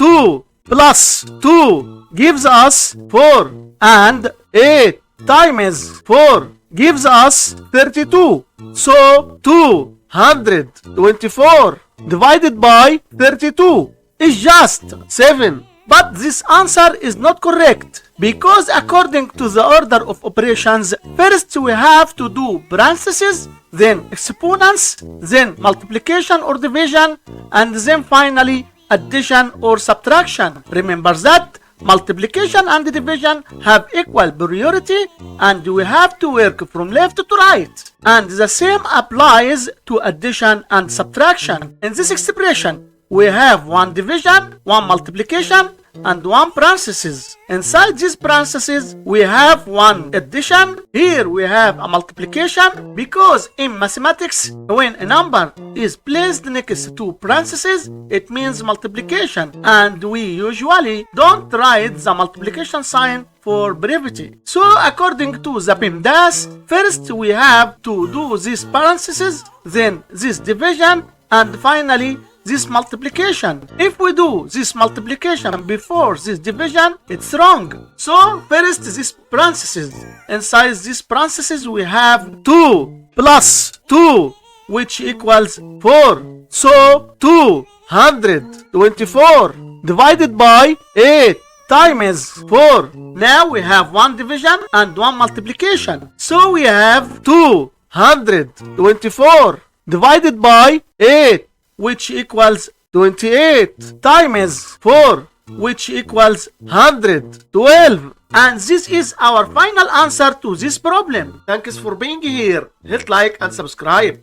2 plus 2 gives us 4, and 8 times 4 gives us 32. So 224 divided by 32 is just 7. But this answer is not correct, because according to the order of operations, first we have to do parentheses, then exponents, then multiplication or division, and then finally addition or subtraction. Remember that multiplication and division have equal priority, and we have to work from left to right. And the same applies to addition and subtraction. In this expression, we have one division, one multiplication, and one parenthesis. Inside these parentheses, we have one addition. Here we have a multiplication, because in mathematics, when a number is placed next to parentheses, it means multiplication, and we usually don't write the multiplication sign for brevity. So according to the PEMDAS, first we have to do these parentheses, then this division, and finally this multiplication. If we do this multiplication before this division, it's wrong. So first this parentheses. Inside this parentheses we have 2 plus 2, which equals 4. So 224 divided by 8 times 4. Now we have one division and one multiplication. So we have 224 divided by 8, which equals 28, times 4, which equals 112. And this is our final answer to this problem. Thanks for being here. Hit like and subscribe.